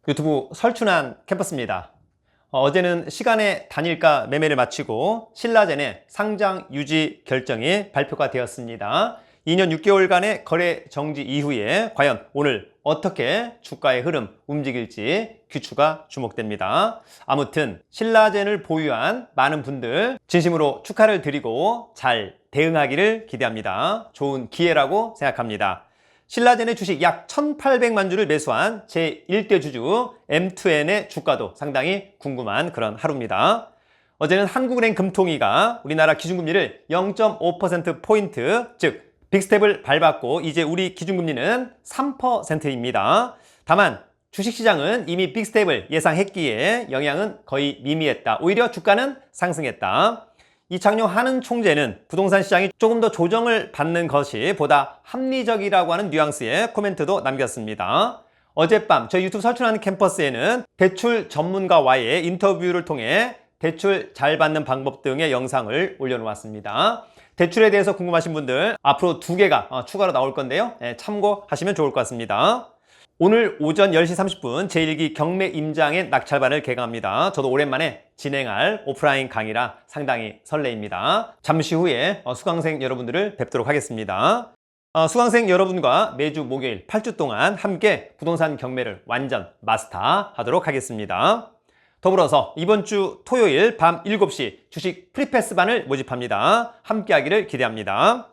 유튜브 설춘환 캠퍼스입니다. 어제는 시간의 단일가 매매를 마치고 신라젠의 상장 유지 결정이 발표가 되었습니다. 2년 6개월간의 거래 정지 이후에 과연 오늘 어떻게 주가의 흐름 움직일지 귀추가 주목됩니다. 아무튼 신라젠을 보유한 많은 분들 진심으로 축하를 드리고 잘 대응하기를 기대합니다. 좋은 기회라고 생각합니다. 신라젠의 주식 약 1,800만 주를 매수한 제1대 주주 M2N의 주가도 상당히 궁금한 그런 하루입니다. 어제는 한국은행 금통위가 우리나라 기준금리를 0.5%포인트, 즉 빅스텝을 밟았고 이제 우리 기준금리는 3%입니다. 다만 주식시장은 이미 빅스텝을 예상했기에 영향은 거의 미미했다. 오히려 주가는 상승했다. 이창용 한은 총재는 부동산 시장이 조금 더 조정을 받는 것이 보다 합리적이라고 하는 뉘앙스의 코멘트도 남겼습니다. 어젯밤 저희 유튜브 설춘하는 캠퍼스에는 대출 전문가와의 인터뷰를 통해 대출 잘 받는 방법 등의 영상을 올려놓았습니다. 대출에 대해서 궁금하신 분들 앞으로 2개가 추가로 나올 건데요. 참고하시면 좋을 것 같습니다. 오늘 오전 10시 30분 제1기 경매 임장의 낙찰반을 개강합니다. 저도 오랜만에 진행할 오프라인 강의라 상당히 설레입니다. 잠시 후에 수강생 여러분들을 뵙도록 하겠습니다. 수강생 여러분과 매주 목요일 8주 동안 함께 부동산 경매를 완전 마스터하도록 하겠습니다. 더불어서 이번 주 토요일 밤 7시 주식 프리패스반을 모집합니다. 함께 하기를 기대합니다.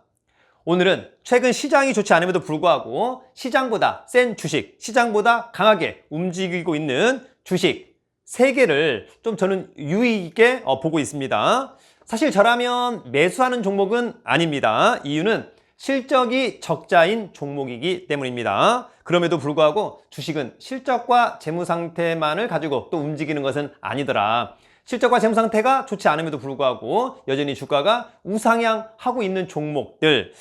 오늘은 최근 시장이 좋지 않음에도 불구하고 시장보다 센 주식, 시장보다 강하게 움직이고 있는 주식 3개를 좀 저는 유의 있게 보고 있습니다. 사실 저라면 매수하는 종목은 아닙니다. 이유는 실적이 적자인 종목이기 때문입니다. 그럼에도 불구하고 주식은 실적과 재무 상태만을 가지고 또 움직이는 것은 아니더라. 실적과 재무 상태가 좋지 않음에도 불구하고 여전히 주가가 우상향하고 있는 종목들,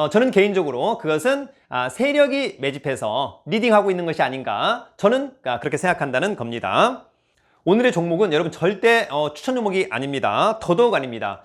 저는 개인적으로 그것은 세력이 매집해서 리딩하고 있는 것이 아닌가, 저는 그렇게 생각한다는 겁니다. 오늘의 종목은 여러분 절대 추천 종목이 아닙니다. 더더욱 아닙니다.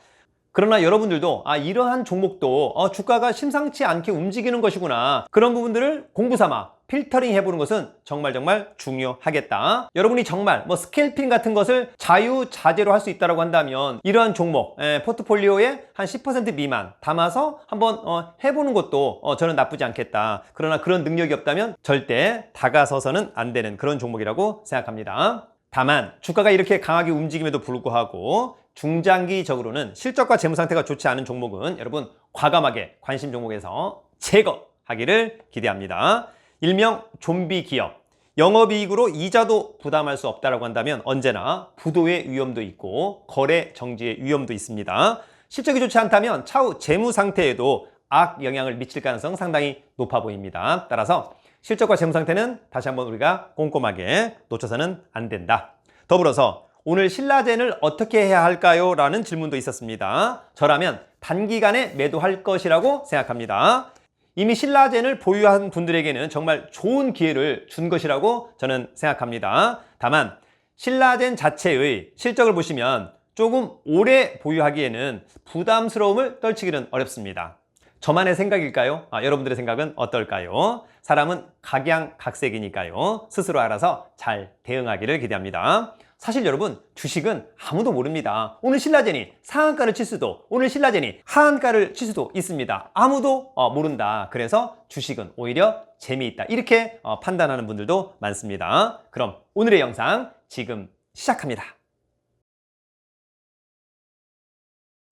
그러나 여러분들도 이러한 종목도 주가가 심상치 않게 움직이는 것이구나, 그런 부분들을 공부 삼아 필터링 해보는 것은 정말 중요하겠다. 여러분이 정말 스캘핑 같은 것을 자유자재로 할 수 있다고 한다면 이러한 종목 포트폴리오에 한 10% 미만 담아서 한번 해보는 것도 저는 나쁘지 않겠다. 그러나 그런 능력이 없다면 절대 다가서서는 안 되는 그런 종목이라고 생각합니다. 다만 주가가 이렇게 강하게 움직임에도 불구하고 중장기적으로는 실적과 재무 상태가 좋지 않은 종목은 여러분 과감하게 관심 종목에서 제거하기를 기대합니다. 일명 좀비 기업, 영업이익으로 이자도 부담할 수 없다고 한다면 언제나 부도의 위험도 있고 거래 정지의 위험도 있습니다. 실적이 좋지 않다면 차후 재무 상태에도 악영향을 미칠 가능성 상당히 높아 보입니다. 따라서 실적과 재무 상태는 다시 한번 우리가 꼼꼼하게 놓쳐서는 안 된다. 더불어서 오늘 신라젠을 어떻게 해야 할까요? 라는 질문도 있었습니다. 저라면 단기간에 매도할 것이라고 생각합니다. 이미 신라젠을 보유한 분들에게는 정말 좋은 기회를 준 것이라고 저는 생각합니다. 다만 신라젠 자체의 실적을 보시면 조금 오래 보유하기에는 부담스러움을 떨치기는 어렵습니다. 저만의 생각일까요? 여러분들의 생각은 어떨까요? 사람은 각양각색이니까요. 스스로 알아서 잘 대응하기를 기대합니다. 사실 여러분, 주식은 아무도 모릅니다. 오늘 신라젠이 상한가를 칠 수도, 오늘 신라젠이 하한가를 칠 수도 있습니다. 아무도 모른다. 그래서 주식은 오히려 재미있다, 이렇게 판단하는 분들도 많습니다. 그럼 오늘의 영상 지금 시작합니다.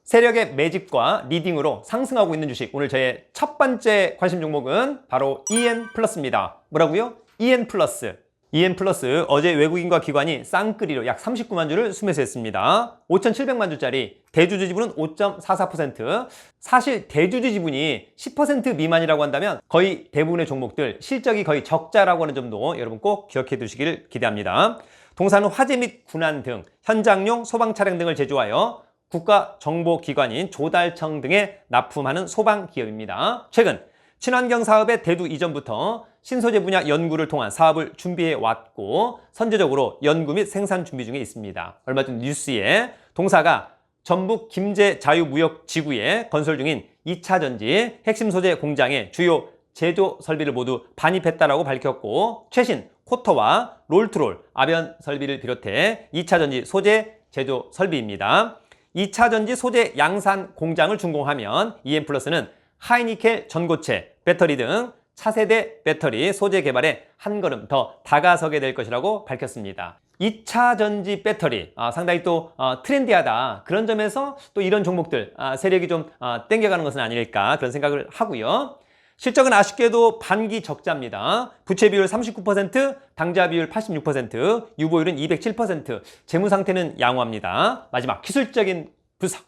세력의 매집과 리딩으로 상승하고 있는 주식, 오늘 저의 첫 번째 관심 종목은 바로 EN플러스입니다. 뭐라고요? EN플러스. EN플러스 어제 외국인과 기관이 쌍끌이로 약 39만 주를 수매수했습니다. 5,700만 주짜리, 대주주 지분은 5.44%. 사실 대주주 지분이 10% 미만이라고 한다면 거의 대부분의 종목들 실적이 거의 적자라고 하는 점도 여러분 꼭 기억해 두시기를 기대합니다. 동사는 화재 및 군안 등 현장용 소방 차량 등을 제조하여 국가정보기관인 조달청 등에 납품하는 소방기업입니다. 최근 친환경 사업의 대두 이전부터 신소재 분야 연구를 통한 사업을 준비해 왔고 선제적으로 연구 및 생산 준비 중에 있습니다. 얼마 전 뉴스에 동사가 전북 김제 자유무역지구에 건설 중인 2차 전지 핵심 소재 공장의 주요 제조 설비를 모두 반입했다라고 밝혔고, 최신 코터와 롤트롤, 아변 설비를 비롯해 2차전지 소재 제조 설비입니다. 2차전지 소재 양산 공장을 준공하면 EM플러스는 하이니켈 전고체, 배터리 등 차세대 배터리 소재 개발에 한 걸음 더 다가서게 될 것이라고 밝혔습니다. 2차 전지 배터리 상당히 또 트렌디하다. 그런 점에서 또 이런 종목들 세력이 좀 땡겨가는 것은 아닐까 그런 생각을 하고요. 실적은 아쉽게도 반기 적자입니다. 부채 비율 39%, 당좌 비율 86%, 유보율은 207%, 재무 상태는 양호합니다. 마지막 기술적인 분석.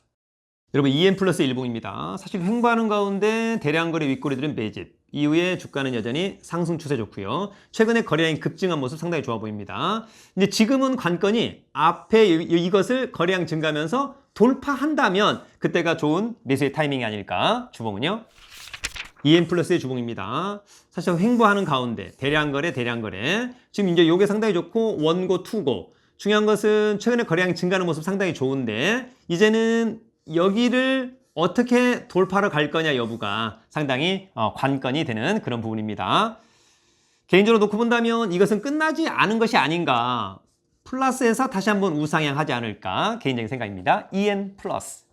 여러분, EM플러스 일봉입니다. 사실 횡보하는 가운데 대량 거래 윗꼬리들은 매집. 이후에 주가는 여전히 상승 추세 좋고요. 최근에 거래량이 급증한 모습 상당히 좋아 보입니다. 이제 지금은 관건이 앞에 이것을 거래량 증가하면서 돌파한다면 그때가 좋은 매수의 타이밍이 아닐까. 주봉은요. EM플러스의 주봉입니다. 사실 횡보하는 가운데 대량 거래. 지금 이제 요게 상당히 좋고 원고, 투고. 중요한 것은 최근에 거래량 증가하는 모습 상당히 좋은데 이제는 여기를 어떻게 돌파로 갈 거냐 여부가 상당히 관건이 되는 그런 부분입니다. 개인적으로 놓고 본다면 이것은 끝나지 않은 것이 아닌가. 플러스에서 다시 한번 우상향하지 않을까 개인적인 생각입니다. EM플러스.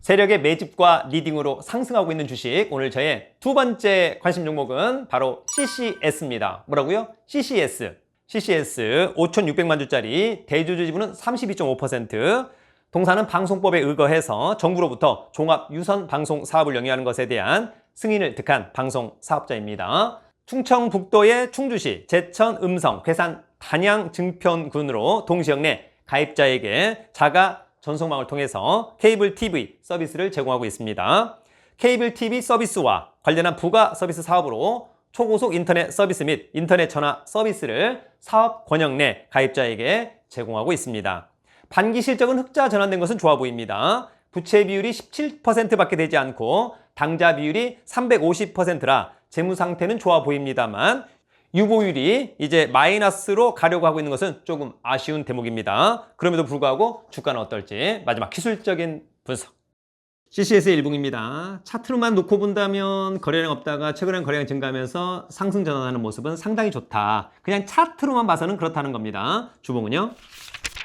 세력의 매집과 리딩으로 상승하고 있는 주식, 오늘 저의 두 번째 관심 종목은 바로 CCS입니다. 뭐라고요? CCS 5,600만 주짜리, 대주주 지분은 32.5%, 동사는 방송법에 의거해서 정부로부터 종합 유선 방송 사업을 영위하는 것에 대한 승인을 득한 방송 사업자입니다. 충청북도의 충주시 제천 음성 괴산 단양 증편군으로 동시역 내 가입자에게 자가 전송망을 통해서 케이블 TV 서비스를 제공하고 있습니다. 케이블 TV 서비스와 관련한 부가 서비스 사업으로 초고속 인터넷 서비스 및 인터넷 전화 서비스를 사업 권역 내 가입자에게 제공하고 있습니다. 반기 실적은 흑자 전환된 것은 좋아 보입니다. 부채 비율이 17%밖에 되지 않고 당좌 비율이 350%라 재무 상태는 좋아 보입니다만 유보율이 이제 마이너스로 가려고 하고 있는 것은 조금 아쉬운 대목입니다. 그럼에도 불구하고 주가는 어떨지 마지막 기술적인 분석. CCS의 일봉입니다. 차트로만 놓고 본다면 거래량 없다가 최근엔 거래량 증가하면서 상승 전환하는 모습은 상당히 좋다. 그냥 차트로만 봐서는 그렇다는 겁니다. 주봉은요.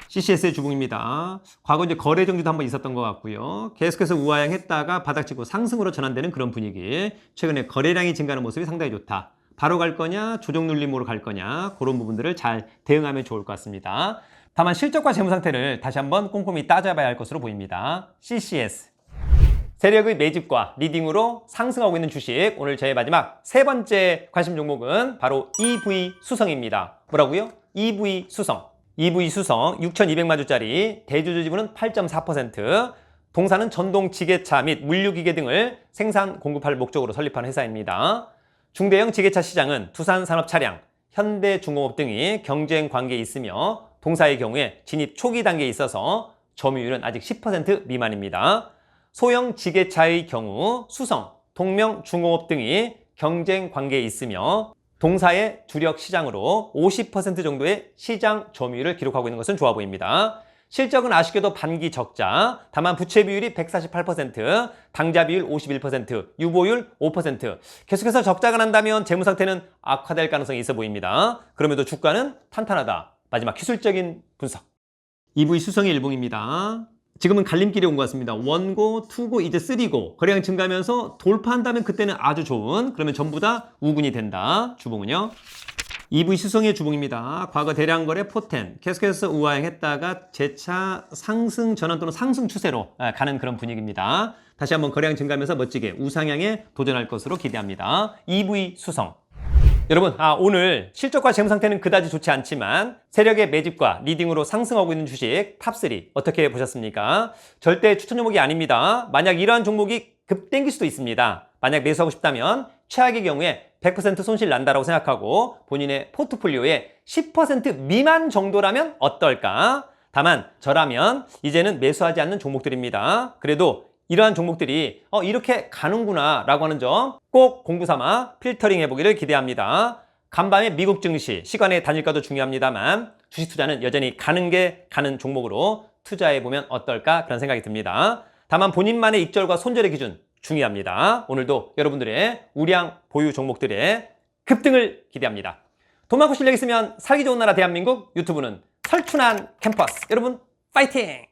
CCS의 주봉입니다. 과거 이제 거래 정지도 한번 있었던 것 같고요. 계속해서 우하향했다가 바닥치고 상승으로 전환되는 그런 분위기. 최근에 거래량이 증가하는 모습이 상당히 좋다. 바로 갈 거냐, 조정 눌림으로 갈 거냐, 그런 부분들을 잘 대응하면 좋을 것 같습니다. 다만 실적과 재무 상태를 다시 한번 꼼꼼히 따져봐야 할 것으로 보입니다. CCS. 세력의 매집과 리딩으로 상승하고 있는 주식, 오늘 저의 마지막 세 번째 관심 종목은 바로 EV 수성입니다. 뭐라고요? EV 수성. 6,200만 주짜리, 대주주 지분은 8.4%, 동사는 전동지게차 및 물류기계 등을 생산 공급할 목적으로 설립한 회사입니다. 중대형 지게차 시장은 두산산업차량, 현대중공업 등이 경쟁 관계에 있으며 동사의 경우에 진입 초기 단계에 있어서 점유율은 아직 10% 미만입니다. 소형 지게차의 경우 수성, 동명중공업 등이 경쟁 관계에 있으며 동사의 주력 시장으로 50% 정도의 시장 점유율을 기록하고 있는 것은 좋아 보입니다. 실적은 아쉽게도 반기 적자, 다만 부채 비율이 148%, 당좌 비율 51%, 유보율 5%. 계속해서 적자가 난다면 재무 상태는 악화될 가능성이 있어 보입니다. 그럼에도 주가는 탄탄하다. 마지막 기술적인 분석. EV 수성의 일봉입니다. 지금은 갈림길에 온 것 같습니다. 원고, 투고, 이제 쓰리고. 거래량 증가하면서 돌파한다면 그때는 아주 좋은, 그러면 전부 다 우군이 된다. 주봉은요. EV 수성의 주봉입니다. 과거 대량 거래 포텐 계속해서 우하향했다가 재차 상승 전환 또는 상승 추세로 가는 그런 분위기입니다. 다시 한번 거래량 증가하면서 멋지게 우상향에 도전할 것으로 기대합니다. EV 수성. 여러분, 오늘 실적과 재무 상태는 그다지 좋지 않지만 세력의 매집과 리딩으로 상승하고 있는 주식 탑3 어떻게 보셨습니까? 절대 추천 종목이 아닙니다. 만약 이러한 종목이 급땡길 수도 있습니다. 만약 매수하고 싶다면 최악의 경우에 100% 손실 난다라고 생각하고 본인의 포트폴리오의 10% 미만 정도라면 어떨까? 다만 저라면 이제는 매수하지 않는 종목들입니다. 그래도 이러한 종목들이 이렇게 가는구나 라고 하는 점 꼭 공부 삼아 필터링 해보기를 기대합니다. 간밤의 미국 증시, 시간의 단일가도 중요합니다만 주식 투자는 여전히 가는 게 가는 종목으로 투자해보면 어떨까 그런 생각이 듭니다. 다만 본인만의 익절과 손절의 기준 중요합니다. 오늘도 여러분들의 우량 보유 종목들의 급등을 기대합니다. 돈 많고 실력 있으면 살기 좋은 나라 대한민국, 유튜브는 설춘한 캠퍼스. 여러분 파이팅!